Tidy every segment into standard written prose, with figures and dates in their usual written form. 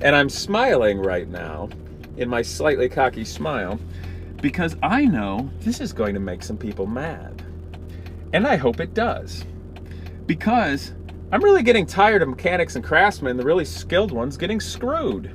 And I'm smiling right now in my slightly cocky smile because I know this is going to make some people mad. And I hope it does. Because I'm really getting tired of mechanics and craftsmen, the really skilled ones, getting screwed.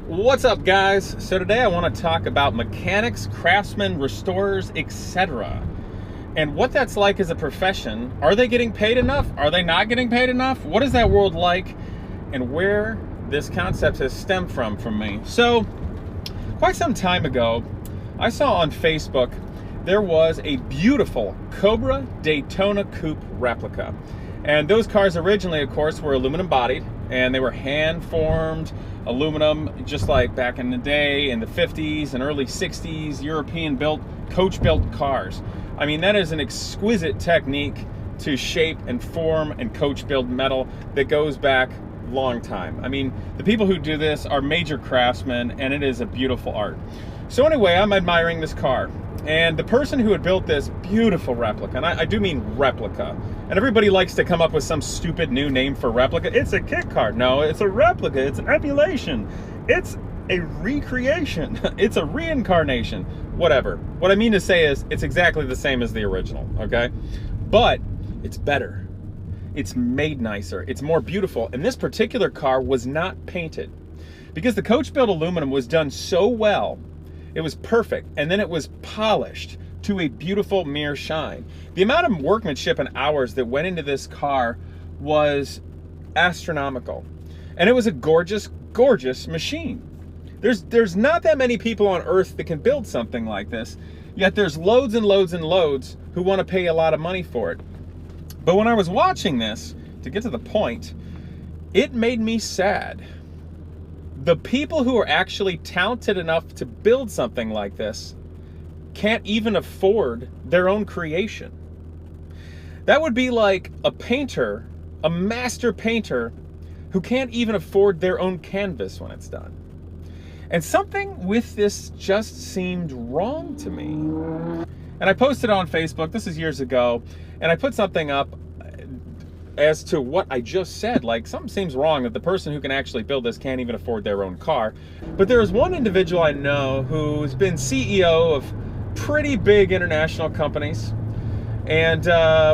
What's up, guys? So today I want to talk about mechanics, craftsmen, restorers, etc. and what that's like as a profession. Are they getting paid enough? Are they not getting paid enough? What is that world like? And where this concept has stemmed from me. So quite some time ago, I saw on Facebook there was a beautiful Cobra Daytona Coupe replica. And those cars originally, of course, were aluminum bodied, and they were hand-formed aluminum, just like back in the day in the 50s and early 60s, European-built, coach-built cars. I mean, that is an exquisite technique to shape and form and coach-build metal that goes back a long time. I mean, the people who do this are major craftsmen, and it is a beautiful art. So anyway, I'm admiring this car. And the person who had built this beautiful replica, and I do mean replica, and everybody likes to come up with some stupid new name for replica. It's a kit car. No, it's a replica. It's an emulation. It's a recreation. It's a reincarnation. Whatever. What I mean to say is it's exactly the same as the original, okay? But it's better. It's made nicer. It's more beautiful. And this particular car was not painted because the coach-built aluminum was done so well. It was perfect, and then it was polished to a beautiful mere shine. The amount of workmanship and hours that went into this car was astronomical. And it was a gorgeous, gorgeous machine. There's not that many people on earth that can build something like this, yet there's loads and loads and loads who want to pay a lot of money for it. But when I was watching this, to get to the point, it made me sad. The people who are actually talented enough to build something like this can't even afford their own creation. That would be like a painter, a master painter, who can't even afford their own canvas when it's done. And something with this just seemed wrong to me. And I posted on Facebook, this is years ago, and I put something up as to what I just said. Like, something seems wrong that the person who can actually build this can't even afford their own car. But there is one individual I know who's been CEO of pretty big international companies. And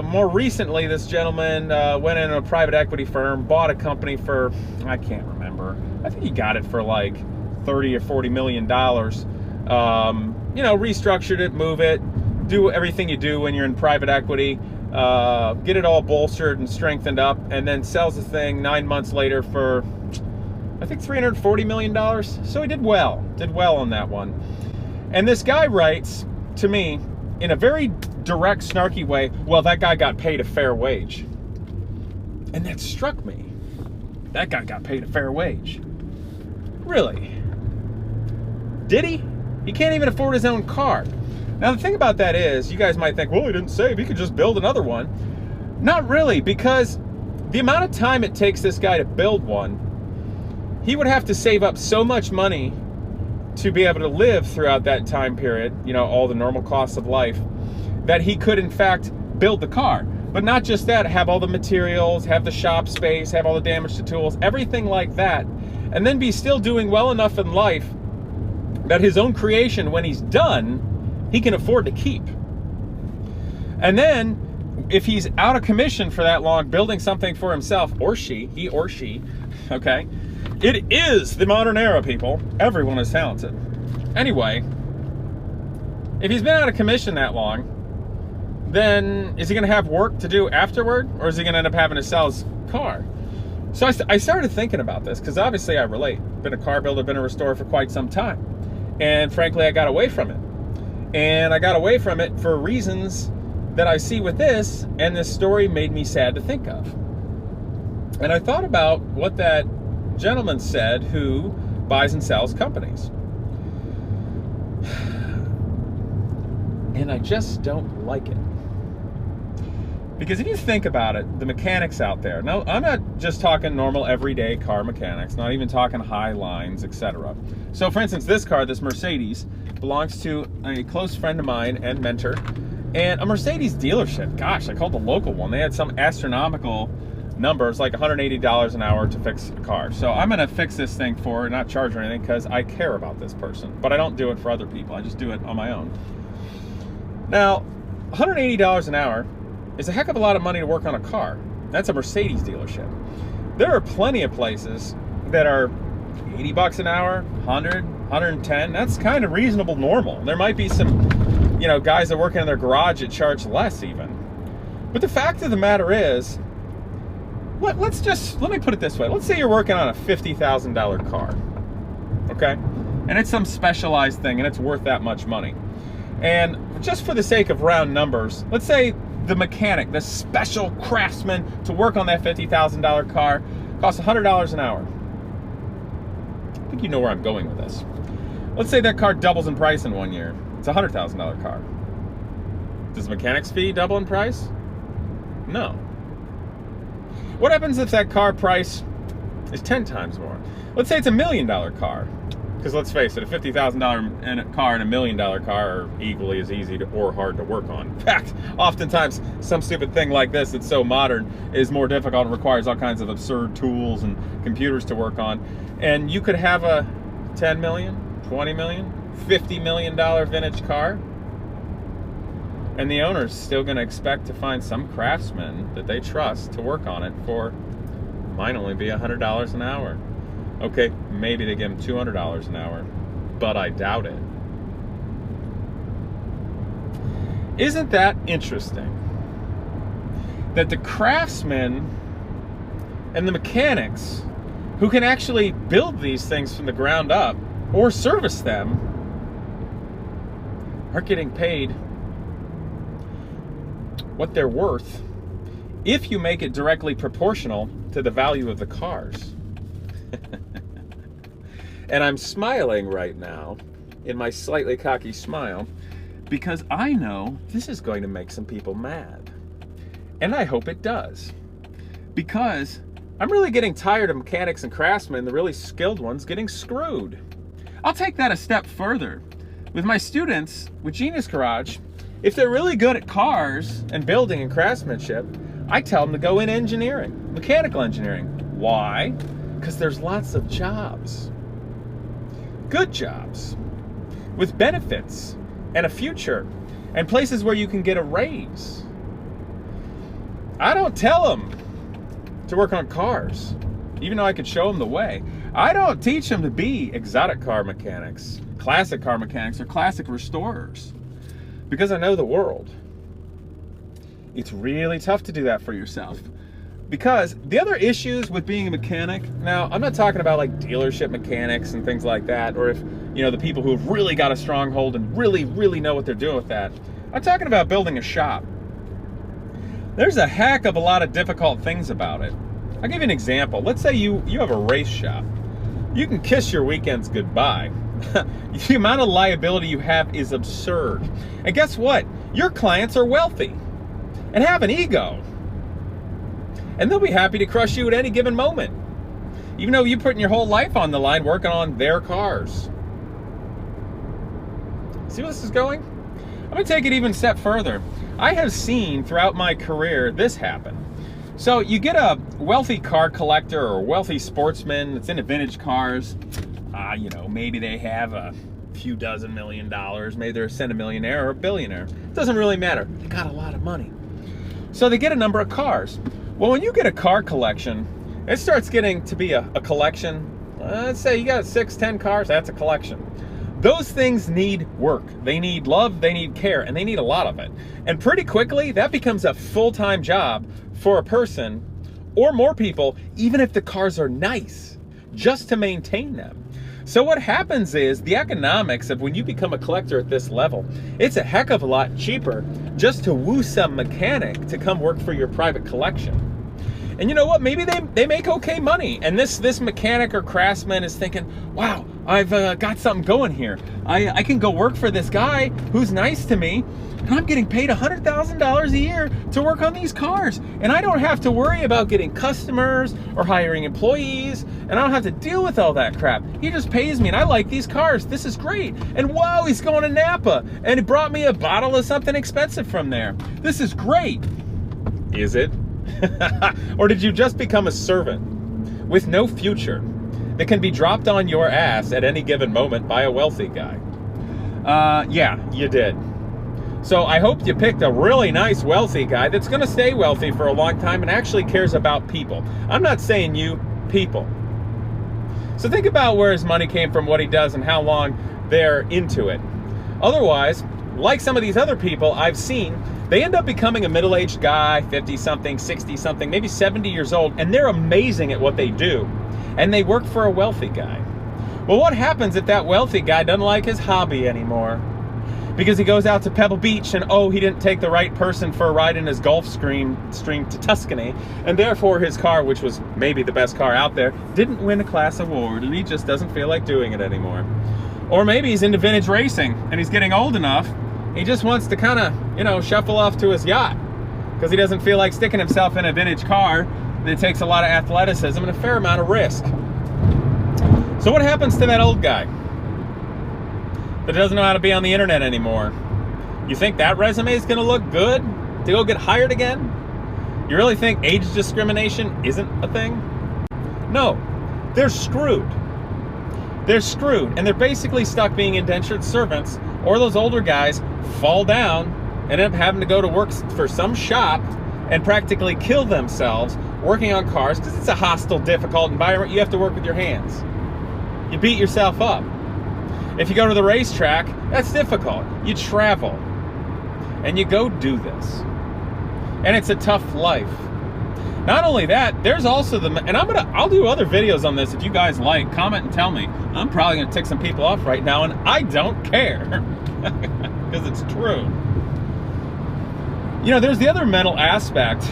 more recently, this gentleman went into a private equity firm, bought a company for, I can't remember. I think he got it for like 30 or 40 million dollars. You know, restructured it, move it, do everything you do when you're in private equity. Get it all bolstered and strengthened up, and then sells the thing 9 months later for, I think, $340 million. So he did well on that one. And this guy writes to me in a very direct, snarky way, well, that guy got paid a fair wage. And that struck me. That guy got paid a fair wage. Really? Did he? He can't even afford his own car. Now, the thing about that is, you guys might think, well, he didn't save, he could just build another one. Not really, because the amount of time it takes this guy to build one, he would have to save up so much money to be able to live throughout that time period, you know, all the normal costs of life, that he could, in fact, build the car. But not just that, have all the materials, have the shop space, have all the damage to tools, everything like that, and then be still doing well enough in life that his own creation, when he's done, he can afford to keep. And then, if he's out of commission for that long, building something for himself, or she, he or she, okay? It is the modern era, people. Everyone is talented. Anyway, if he's been out of commission that long, then is he gonna have work to do afterward, or is he gonna end up having to sell his car? So I started thinking about this, because obviously I relate. Been a car builder, been a restorer for quite some time. And frankly, I got away from it. And I got away from it for reasons that I see with this, and this story made me sad to think of. And I thought about what that gentleman said who buys and sells companies. And I just don't like it. Because if you think about it, the mechanics out there, now I'm not just talking normal everyday car mechanics, not even talking high lines, etc. So for instance, this car, this Mercedes, belongs to a close friend of mine and mentor, And a Mercedes dealership, gosh, I called the local one. They had some astronomical numbers, like $180 an hour to fix a car. So I'm gonna fix this thing for her, not charge her anything, because I care about this person. But I don't do it for other people, I just do it on my own. Now, $180 an hour is a heck of a lot of money to work on a car. That's a Mercedes dealership. There are plenty of places that are 80 bucks an hour, 100, 110. That's kind of reasonable, normal. There might be some, guys that work in their garage that charge less even. But the fact of the matter is, let me put it this way. Let's say you're working on a $50,000 car, okay? And it's some specialized thing and it's worth that much money. And just for the sake of round numbers, let's say the mechanic, the special craftsman to work on that $50,000 car costs $100 an hour. I think you know where I'm going with this. Let's say that car doubles in price in 1 year. It's a $100,000 car. Does the mechanic's fee double in price? No. What happens if that car price is 10 times more? Let's say it's $1 million car. Because let's face it, a $50,000 car and a $1 million car are equally as easy or hard to work on. In fact, oftentimes some stupid thing like this that's so modern is more difficult and requires all kinds of absurd tools and computers to work on. And you could have a $10 million, $20 million, $50 million vintage car, and the owner's still going to expect to find some craftsman that they trust to work on it for, might only be $100 an hour. Okay, maybe they give him $200 an hour, but I doubt it. Isn't that interesting? That the craftsmen and the mechanics who can actually build these things from the ground up or service them are getting paid what they're worth if you make it directly proportional to the value of the cars. And I'm smiling right now in my slightly cocky smile because I know this is going to make some people mad. And I hope it does. Because I'm really getting tired of mechanics and craftsmen, the really skilled ones, getting screwed. I'll take that a step further. With my students with Genius Garage, if they're really good at cars and building and craftsmanship, I tell them to go in engineering, mechanical engineering. Why? Because there's lots of jobs. Good jobs. With benefits and a future and places where you can get a raise. I don't tell them to work on cars, even though I could show them the way. I don't teach them to be exotic car mechanics, classic car mechanics, or classic restorers, because I know the world. It's really tough to do that for yourself. Because the other issues with being a mechanic, now I'm not talking about like dealership mechanics and things like that, or if, the people who have really got a stronghold and really, really know what they're doing with that. I'm talking about building a shop. There's a heck of a lot of difficult things about it. I'll give you an example. Let's say you have a race shop. You can kiss your weekends goodbye. The amount of liability you have is absurd. And guess what? Your clients are wealthy and have an ego. And they'll be happy to crush you at any given moment, even though you're putting your whole life on the line working on their cars. See where this is going? I'm going to take it even a step further. I have seen throughout my career this happen. So you get a wealthy car collector or a wealthy sportsman that's into vintage cars. Maybe they have a few dozen $1 million. Maybe they're a centimillionaire or a billionaire. It doesn't really matter. They got a lot of money. So they get a number of cars. Well, when you get a car collection, it starts getting to be a collection. Let's say you got 6, 10 cars, that's a collection. Those things need work. They need love, they need care, and they need a lot of it. And pretty quickly, that becomes a full-time job for a person or more people, even if the cars are nice, just to maintain them. So what happens is the economics of when you become a collector at this level, it's a heck of a lot cheaper just to woo some mechanic to come work for your private collection. And you know what? Maybe they make okay money. And this mechanic or craftsman is thinking, wow, I've got something going here. I can go work for this guy who's nice to me, and I'm getting paid $100,000 a year to work on these cars. And I don't have to worry about getting customers or hiring employees, and I don't have to deal with all that crap. He just pays me, and I like these cars. This is great. And wow, he's going to Napa, and he brought me a bottle of something expensive from there. This is great. Is it? Or did you just become a servant with no future that can be dropped on your ass at any given moment by a wealthy guy? Yeah, you did. So I hope you picked a really nice wealthy guy that's going to stay wealthy for a long time and actually cares about people. I'm not saying you, people. So think about where his money came from, what he does, and how long they're into it. Otherwise, like some of these other people I've seen, they end up becoming a middle-aged guy, 50-something, 60-something, maybe 70 years old, and they're amazing at what they do. And they work for a wealthy guy. Well, what happens if that wealthy guy doesn't like his hobby anymore? Because he goes out to Pebble Beach and, oh, he didn't take the right person for a ride in his Gulfstream to Tuscany, and therefore his car, which was maybe the best car out there, didn't win a class award, and he just doesn't feel like doing it anymore. Or maybe he's into vintage racing, and he's getting old enough, he just wants to kind of, shuffle off to his yacht, because he doesn't feel like sticking himself in a vintage car that takes a lot of athleticism and a fair amount of risk. So what happens to that old guy that doesn't know how to be on the internet anymore? You think that resume is going to look good to go get hired again? You really think age discrimination isn't a thing? No, they're screwed. They're screwed, and they're basically stuck being indentured servants, or those older guys fall down and end up having to go to work for some shop and practically kill themselves working on cars, because it's a hostile, difficult environment. You have to work with your hands. You beat yourself up. If you go to the racetrack, that's difficult. You travel and you go do this, and it's a tough life. Not only that, there's also and I'll do other videos on this if you guys like. Comment and tell me. I'm probably gonna tick some people off right now, and I don't care because it's true. There's the other mental aspect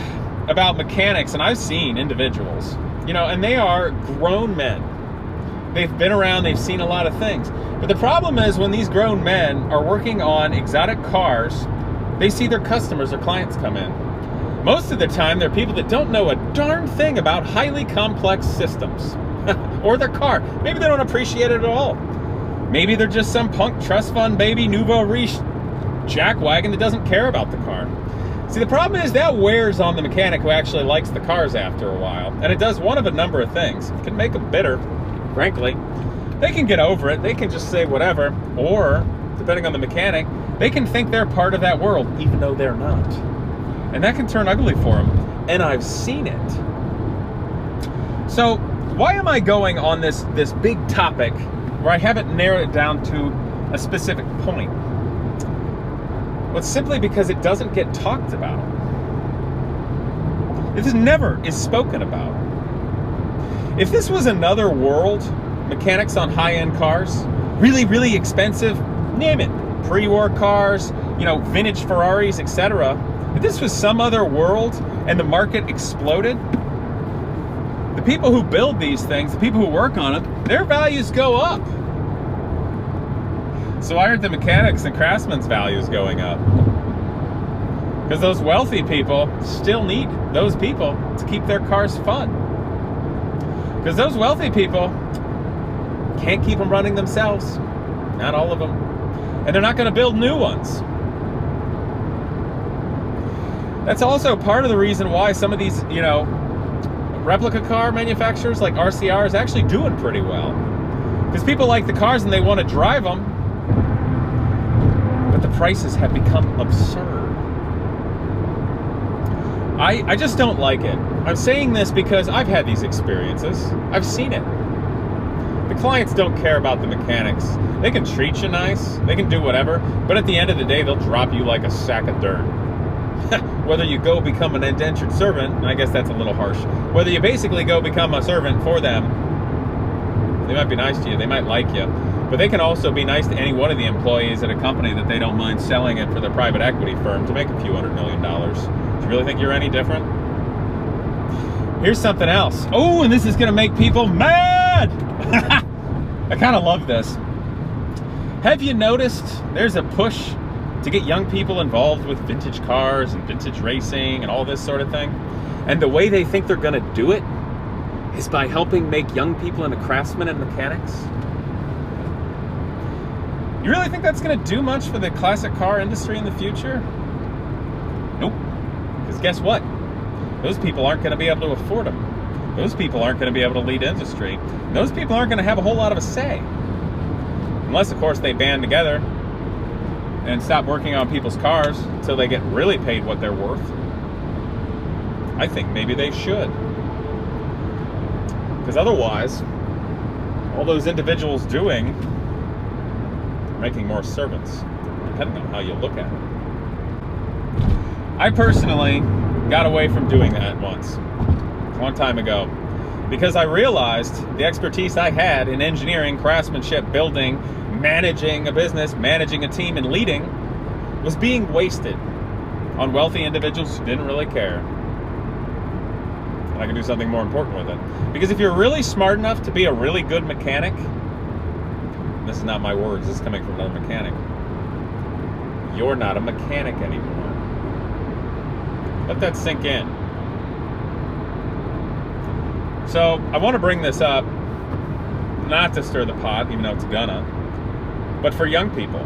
about mechanics, and I've seen individuals, and they are grown men. They've been around, they've seen a lot of things. But the problem is, when these grown men are working on exotic cars, they see their customers or clients come in. Most of the time, they're people that don't know a darn thing about highly complex systems or their car. Maybe they don't appreciate it at all. Maybe they're just some punk trust fund baby nouveau riche jackwagon that doesn't care about the car. See, the problem is that wears on the mechanic who actually likes the cars after a while. And it does one of a number of things. It can make them bitter, frankly. They can get over it. They can just say whatever. Or, depending on the mechanic, they can think they're part of that world, even though they're not. And that can turn ugly for them. And I've seen it. So, why am I going on this big topic where I haven't narrowed it down to a specific point? Well, it's simply because it doesn't get talked about. This never is spoken about. If this was another world, mechanics on high-end cars, really, really expensive, name it, pre-war cars, vintage Ferraris, etc. If this was some other world and the market exploded, the people who build these things, the people who work on them, their values go up. So why aren't the mechanics and craftsmen's values going up? Because those wealthy people still need those people to keep their cars fun. Because those wealthy people can't keep them running themselves. Not all of them. And they're not going to build new ones. That's also part of the reason why some of these, replica car manufacturers like RCR is actually doing pretty well. Because people like the cars and they want to drive them, but the prices have become absurd. I just don't like it. I'm saying this because I've had these experiences. I've seen it. The clients don't care about the mechanics. They can treat you nice, they can do whatever, but at the end of the day, they'll drop you like a sack of dirt. Whether you go become an indentured servant, and I guess that's a little harsh, whether you basically go become a servant for them, they might be nice to you, they might like you, but they can also be nice to any one of the employees at a company that they don't mind selling it for their private equity firm to make a few $100 million. Do you really think you're any different? Here's something else. Oh, and this is going to make people mad! I kind of love this. Have you noticed there's a push to get young people involved with vintage cars and vintage racing and all this sort of thing? And the way they think they're going to do it is by helping make young people into craftsmen and mechanics. You really think that's going to do much for the classic car industry in the future? Nope. Because guess what? Those people aren't going to be able to afford them. Those people aren't going to be able to lead industry. Those people aren't going to have a whole lot of a say. Unless, of course, they band together and stop working on people's cars until they get really paid what they're worth. I think maybe they should. Because otherwise, all those individuals doing making more servants, depending on how you look at it. I personally got away from doing that once, a long time ago, because I realized the expertise I had in engineering, craftsmanship, building, managing a business, managing a team, and leading was being wasted on wealthy individuals who didn't really care. And I could do something more important with it. Because if you're really smart enough to be a really good mechanic, this is not my words, this is coming from another mechanic, you're not a mechanic anymore. Let that sink in. So I want to bring this up, not to stir the pot, even though it's gonna, but for young people.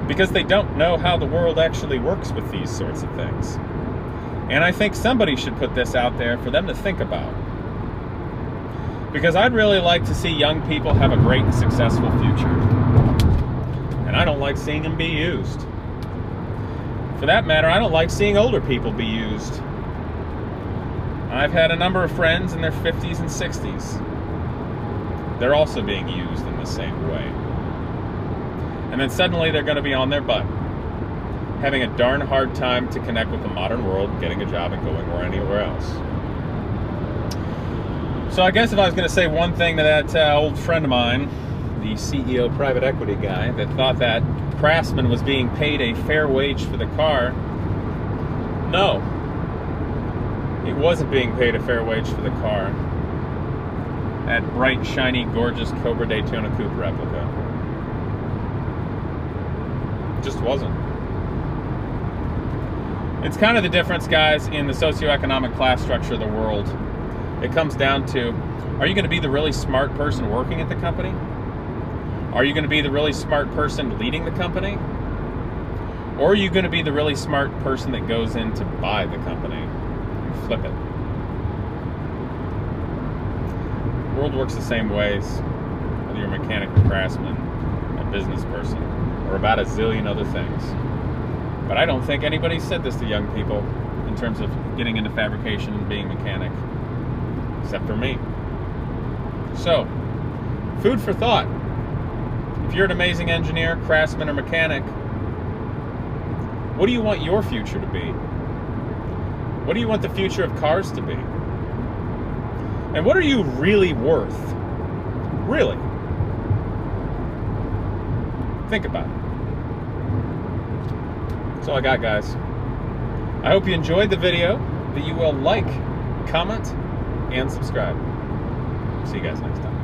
Because they don't know how the world actually works with these sorts of things. And I think somebody should put this out there for them to think about. Because I'd really like to see young people have a great and successful future. And I don't like seeing them be used. For that matter, I don't like seeing older people be used. I've had a number of friends in their 50s and 60s. They're also being used in the same way. And then suddenly they're going to be on their butt, having a darn hard time to connect with the modern world, getting a job and going anywhere else. So I guess if I was going to say one thing to that old friend of mine, the CEO private equity guy, that thought that Craftsman was being paid a fair wage for the car, no. It wasn't being paid a fair wage for the car. That bright, shiny, gorgeous Cobra Daytona Coupe replica. It just wasn't. It's kind of the difference, guys, in the socioeconomic class structure of the world. It comes down to, are you going to be the really smart person working at the company? Are you going to be the really smart person leading the company? Or are you going to be the really smart person that goes in to buy the company and flip it? The world works the same ways, whether you're a mechanic or craftsman, a business person, or about a zillion other things. But I don't think anybody said this to young people in terms of getting into fabrication and being a mechanic, except for me. So, food for thought. If you're an amazing engineer, craftsman, or mechanic, what do you want your future to be? What do you want the future of cars to be? And what are you really worth? Really? Think about it. That's all I got, guys. I hope you enjoyed the video, that you will like, comment, and subscribe. See you guys next time.